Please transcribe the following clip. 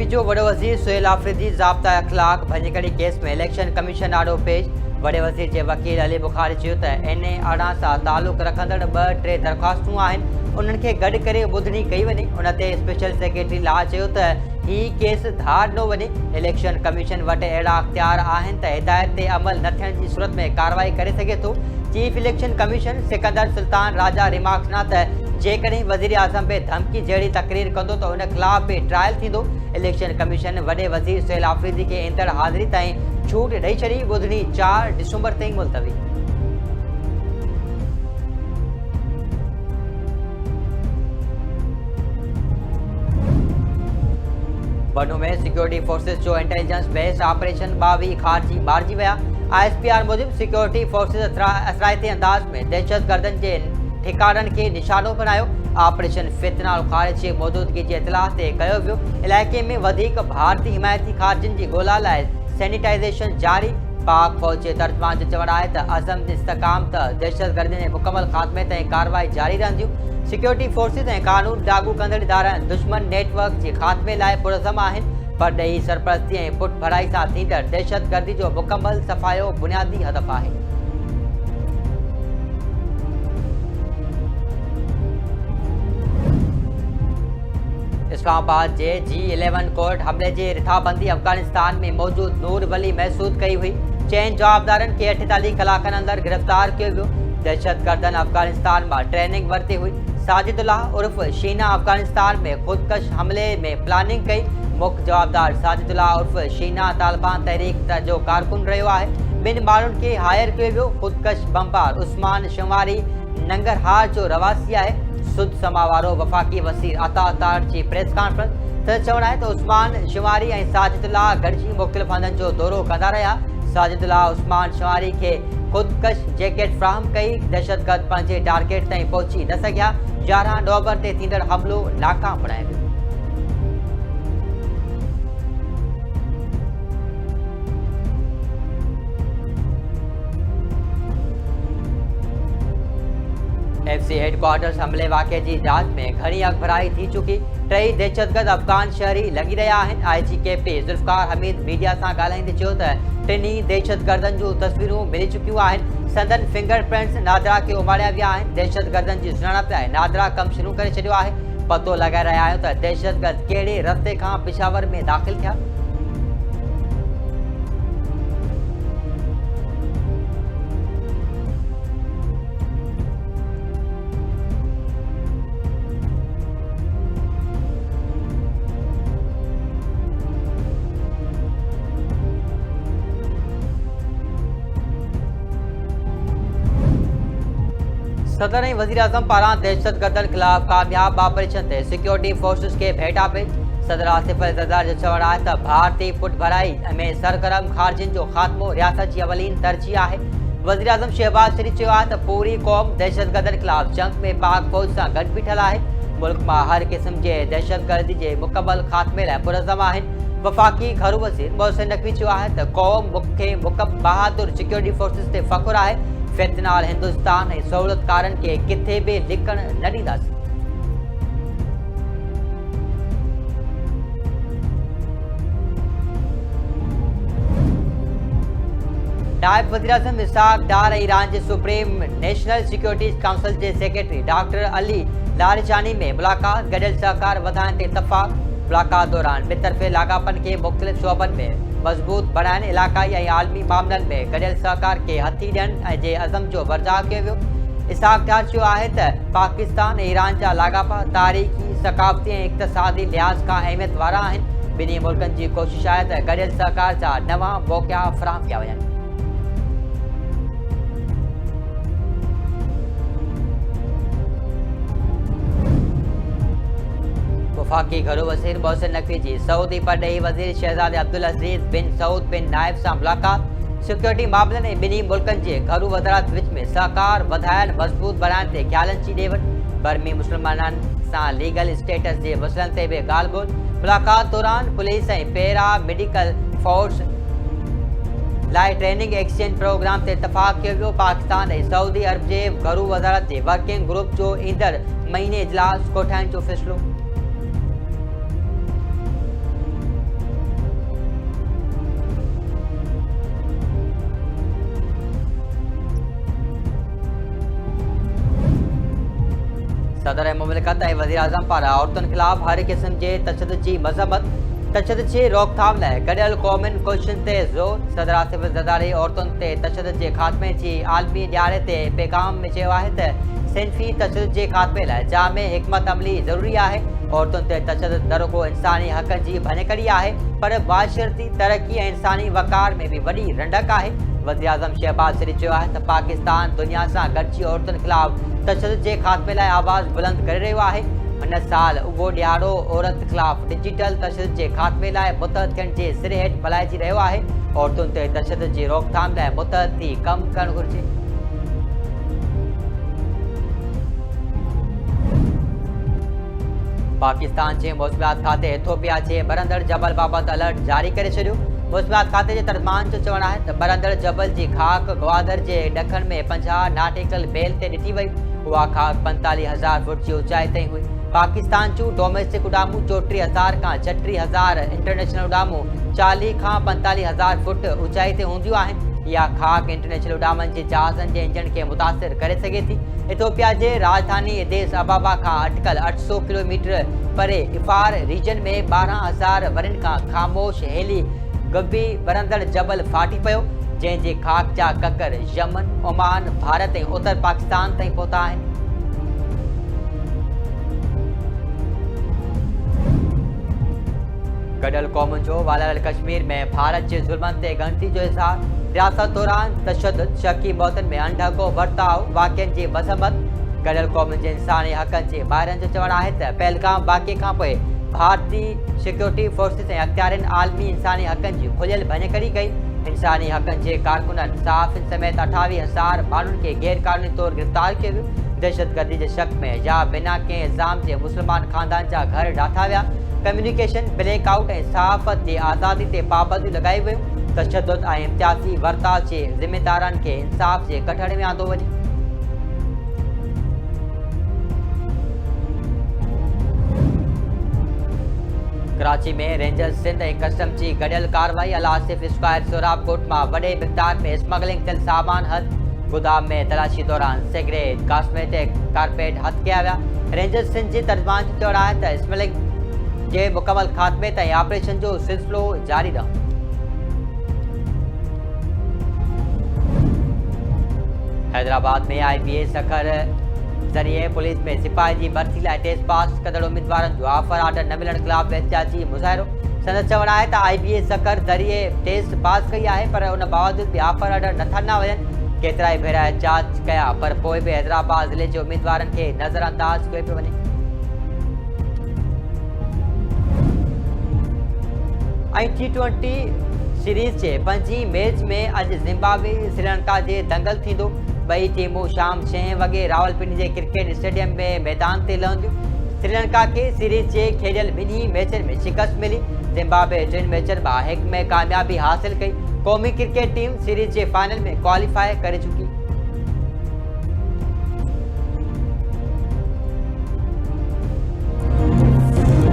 P जो वॾो वज़ीर सुहेल आफ़रीदी ज़ाब्ता अख़लाक़ भञकड़ी केस में इलेक्शन कमीशन आॾो पेश। वॾे वज़ीर जे वकील अली बुखारी चयो त NA-18 सां तालुक़ रखंदड़ 2-3 दरख़्वास्तूं आहिनि, उन्हनि खे गॾु करे ॿुधणी कई वञे। उन ते स्पेशल सेक्रेटरी लॉ चयो त ही केस धार न वञे। इलेक्शन कमीशन वटि अहिड़ा अख़्तियार आहिनि त हिदायत ते अमल न थियण जी सूरत में कार्रवाई करे सघे थो। Chief election commission Sikandar Sultan Raja remarks ॾिना त जेकॾहिं वज़ीर आज़म पे धमकी जहिड़ी तकरीर कंदो त उन ख़िलाफ़ बि ट्रायल थींदो। इलेक्शन कमीशन वॾे वज़ीर सुहेल आफ़रीदी खे ईंदड़ हाज़िरी ताईं छूट ॾेई छॾी। ॿुधणी 4 डिसंबर ताईं मुलतवी। बनो में सिक्योरिटी फोर्सेस जो इंटेलिजेंस बेस्ड ऑपरेशन 22 खारजी मारिजी विया। ISPR मूजिब सिक्योरिटी फोर्सेस असराइती अंदाज में दहशतगर्दनि जे ठिकाननि खे निशानो बनायो। ऑपरेशन फितना और खारिज जी मौजूदगी जी इतलाह ते कयो वियो। इलाइक़े में वधीक भारतीय हिमायती खारजियुनि जी ॻोल्हा लाइ सैनिटाइज़ेशन जारी। पाक फौज जे तर्जमान जो चवणु आहे त अज़म इस्तकाम त दहशतगर्दी जे मुकमल ख़ात्मे ताईं कार्रवाई जारी रहंदियूं। सिक्योरिटी फोर्सेस ऐं कानून लागू कंदड़ इदारा दुश्मन नेटवर्क जे ख़ात्मे लाइ पुरज़म आहिनि, पर ॾही सरपरस्ती ऐं पुठ भराई सां थींदड़ दहशतगर्दी जो मुकमल सफ़ायो बुनियादी हदफ़ आहे। इस्लामाबाद जे G11 कोर्ट हमले जे रिथाबंदी अफ़गानिस्तान में मौजूद नूर वली महसूद कई हुई। 4 जवाबदारनि खे 48 कलाकनि अंदर गिरफ़्तार कयो वियो। दहशतगर्दनि अफ़गानिस्तान में ट्रेनिंग वरिती हुई। साजिदुल्लाह उर्फ शीना अफ़गानिस्तान में ख़ुदकश हमले में प्लानिंग कई। मुख्य जवाबदार साजिदुल्लाह उर्फ शीना तालिबान तहरीक जो कारकुन रहियो आहे। 2 माण्हुनि खे हायर कयो वियो। ख़ुदकश बमबार उस्मान शवारी नंगरहार जो रवासी आहे। सुद समा वारो वफ़ाक़ी वज़ीर अता तार जी प्रेस कॉन्फ्रेंस त चवणु आहे त उस्मान शवारी ऐं साजिदुल्लाह गॾिजी मुख़्तलिफ़ हंधनि जो दौरो कंदा रहिया। साजिदुल्लाह उस्मान शवारी खे ख़ुदकश जैकेट फ़राहम कई। दहशतगर्द पंहिंजे टारगेट ताईं पहुची न सघिया। 11 नवंबर ते थींदड़ हमलो नाकाम बणायो वियो। FC हेडक्वार्टर्स हमले वाक़े जी जांच में घणी अगभराई थी चुकी। 3 दहशतगर्द अफ़गान शहरी लॻी रहिया आहिनि। IGKP ज़ुल्फ़कार हमीद मीडिया सां ॻाल्हाईंदे चयो त 3 दहशतगर्दनि जूं तस्वीरूं मिली चुकियूं आहिनि। संदन फिंगरप्रिंट्स नादरा खे उमारिया विया आहिनि। दहशतगर्दनि जी सुञाणप लाइ नादरा कमु शुरू करे छॾियो आहे। पतो लॻाए रहिया आहियूं त दहशतगर्द कहिड़े रस्ते खां पिशावर में दाख़िल थिया। सदर ऐं वज़ीर आज़म पारां दहशतगर्दनि ख़िलाफ़ कामयाब ऑपरेशन ते सिक्योरिटी फोर्सेस खे भेटा पेश। सदर आसिफ अली ज़रदारी जो चवणु आहे त भारतीय पुठ भराई में सरगर्म खारजियुनि जो ख़ात्मो रियासत जी अवलीन तरजीह आहे। वज़ीर आज़म शहबाज शरीफ़ चयो आहे त पूरी क़ौम दहशतगर्दनि ख़िलाफ़ जंग में पाक फौज सां गॾु बीठल आहे। मुल्क मां हर क़िस्म जे दहशतगर्दी जे मुकमल ख़ात्मे लाइ पुरज़म आहिनि। वफ़ाक़ी घरू वज़ीर मोहसिन नक़वी चयो आहे त क़ौम खे बहादुर सिक्योरिटी फोर्सेस ते फ़ख़ुरु आहे। फितनाल हिंदुस्तान ऐं सहूलियतकारनि खे किथे बि लिकण न ॾींदासीं। नायब वज़ीर आज़म इसहाक़ डार ऐं ईरान जे सुप्रीम नेशनल सिक्योरिटी काउंसिल जे सेक्रेटरी डॉक्टर अली लारिजानी में मुलाक़ात। गॾियल सहकार वधाइण ते इतफ़ाक़। मुलाक़ात दौरान ॿितरफ़े लाॻापनि खे मुख़्तलिफ़ शोबनि में मज़बूत बणाइण, इलाक़ाई ऐं आलमी मामलनि में गॾियल सहकार खे हथी ॾियण जे अज़म जो वर्जाउ कयो वियो। इसहाक़ डार चयो आहे त पाकिस्तान ऐं ईरान जा लाॻापा तारीख़ी, सक़ाफ़ती ऐं इक़्तिसादी लिहाज़ खां अहमियत वारा आहिनि। ॿिन्ही मुल्कनि जी कोशिश आहे त गॾियल सहकार जा नवां मौक़िआ फ़राहम कया वञनि। वफ़ाक़ी घरू वज़ीर मोहसिन नक़वी जी सऊदी परॾेही वज़ीर शहज़ादे अब्दुल अज़ीज़ बिन सऊद बिन नाइब सां मुलाक़ात। सिक्योरिटी मामलनि ऐं ॿिन्ही मुल्कनि जे घरू वज़ारत विच में सहकार वधाइण, मज़बूत बणाइण ते ख़्यालनि जी ॾेवट। बर्मी मुस्लमाननि सां लीगल स्टेटस जे मसइलनि ते बि ॻाल्हि ॿोल। मुलाक़ात दौरान पुलिस ऐं पैरा मेडिकल फोर्स लाइ ट्रेनिंग एक्सचेंज प्रोग्राम ते इतफ़ाक़ कयो वियो। पाकिस्तान ऐं सऊदी अरब जे घरू वज़ारत जे वर्किंग ग्रुप जो ईंदड़ महीने इजलास कोठाइण जो फ़ैसिलो। सदर मुमलिकत ऐं वज़ीर आज़म पारां औरतुनि ख़िलाफ़ हर क़िस्म जे तशदुद जी मज़म्मत तशदुद जी रोकथाम लाइ गॾियल क़ौमुनि कोशिशुनि ते ज़ोर। सदर आसिफ ज़रदारी औरतुनि ते तशदुद जे ख़ात्मे जी आलमी ॾियारे ते पैगाम में चयो आहे त सिन्फ़ी तशदुद जे ख़ात्मे लाइ जामे हिकमत अमली ज़रूरी आहे। औरतुनि ते तशदुद न रुॻो इंसानी हक़नि जी भञकड़ी आहे पर मुआशरती तरक़ी ऐं इंसानी वक़ार में बि वॾी रंडक आहे। वज़ीर आज़म शहबाज शरीफ़ चयो आहे त पाकिस्तान दुनिया सां गॾिजी औरतुनि ख़िलाफ़ तशदुद जे ख़ात्मे लाइ आवाज़ बुलंद करे रहियो आहे। हिन साल उहो ॾियारो औरत ख़िलाफ़ डिजिटल तशदुद जे ख़ात्मे लाइ मुतहद थियण जे सिरे हेठि मल्हाइजी रहियो आहे। औरतुनि ते तशदुद जी रोकथाम लाइ मुतहद थी कमु करणु घुरिजे। पाकिस्तान जे मौसमियात खाते इथोपिया जे बरंदड़ जबल बाबति अलर्ट जारी करे छॾियो। मौसमियात खाते जे तर्जुमान जो चवणु आहे त बरंदड़ जबल जी खाक ग्वादर जे ॾखण में 50 नाटिकल बेल ते ॾिठी वई। उहा खाक 45,000 फुट जी ऊचाई ताईं हुई। पाकिस्तान जूं डोमेस्टिक उॾामूं 34,000 खां 36,000, इंटरनेशनल उॾामूं 40 खां 45,000 फुट ऊचाई ते हूंदियूं आहिनि। इहा खाक इंटरनेशनल उॾामनि जे जहाज़नि जे इंजन खे मुतासिर करे सघे थी। इथोपिया जे राजधानी एदेस अबाबा खां अटकल 800 किलोमीटर परे इफ़ार रीजन में 12,000 वरनि खां ख़ामोश हेली गबी बरंदड़ जबल फाटी पियो, जंहिंजे खाक जा ककर यमन, ओमान, भारत ऐं उत्तर पाकिस्तान ताईं पहुता आहिनि। गॾियल क़ौमुनि जो वालयल कश्मीर में भारत जे ज़ुल्मनि ते ॻणिती जो इज़हार। रियासत दौरान तशदुद, शकी मौतुनि में अनढको बर्ताव, वाक़िअनि जी मज़म्मत। गॾियल क़ौमुनि जे इंसानी हक़नि जे माहिरनि जो चवणु आहे त पहलगाम वाक़िए खां पोइ भारतीय सिक्योरिटी फोर्सिस ऐं अख़्तियारनि आलमी इंसानी हक़नि जी खुलियल भञकड़ी कई। इंसानी हक़नि जे कारकुननि सहाफ़ियुनि समेत 28,000 माण्हुनि खे गैर क़ानूनी तौरु गिरफ़्तार कयो वियो। दहशतगर्दी जे शक में या बिना कंहिं इल्ज़ाम जे मुस्लमान ख़ानदान जा घर ॾाथा विया। कम्युनिकेशन ब्लैकआउट ऐं सहाफ़त जी आज़ादी ते पाबंदियूं लॻाई वियूं। तशदुद ऐं इम्तियाज़ी वर्ताव जे ज़िमेदारनि खे इंसाफ़ जे कठड़ में आंदो वञे। कराची में रेंजर्स सिंध ऐं कस्टम जी गॾियल कार्रवाई अल आसिफ स्क्वायर सोराब कोट मां वॾे मिक़दार में स्मगलिंग थियल सामान हथ। गोदाम में तलाशी दौरान सिगरेट, कॉस्मेटिक, कारपेट हथ कया विया। रेंजर्स सिंध जे तर्जुमान जो चवणु आहे त स्मगलिंग जे मुकमल ख़ात्मे ताईं ऑपरेशन जो सिलसिलो जारी रहो। हैदराबाद में IBS सखर ज़रिए पुलिस में सिपाही जी भर्ती लाइ टेस्ट पास कंदड़ उम्मीदवारनि जो ऑफर ऑर्डर न मिलण ख़िलाफ़ एहतिजाजी मुज़ाहिरो। संदसि चवणु आहे त IBS सखर ज़रिए टेस्ट पास कई आहे पर उन बावजूद बि ऑफर ऑर्डर नथा ॾिना वञनि। केतिरा ई भेरा एहतिजाज कया पर पोइ बि हैदराबाद ज़िले जे उम्मीदवारनि खे नज़रअंदाज़ कयो पियो वञे। ऐं T20 सीरीज़ जे 5 मैच में अॼु ज़िम्बाब्वे श्रीलंका जे दंगल थींदो। ॿई टीमूं शाम 6 वॻे रावलपिंडी जे क्रिकेट स्टेडियम में मैदान ते लहंदियूं। श्रीलंका खे सीरीज़ जे खेॾियल ॿिन्ही मैचनि में शिकस्त मिली। ज़िम्बाब्वे 3 मैचनि मां 1 में कामयाबी हासिल कई। क़ौमी क्रिकेट टीम सीरीज़ जे फाइनल में क्वालीफाई करे चुकी।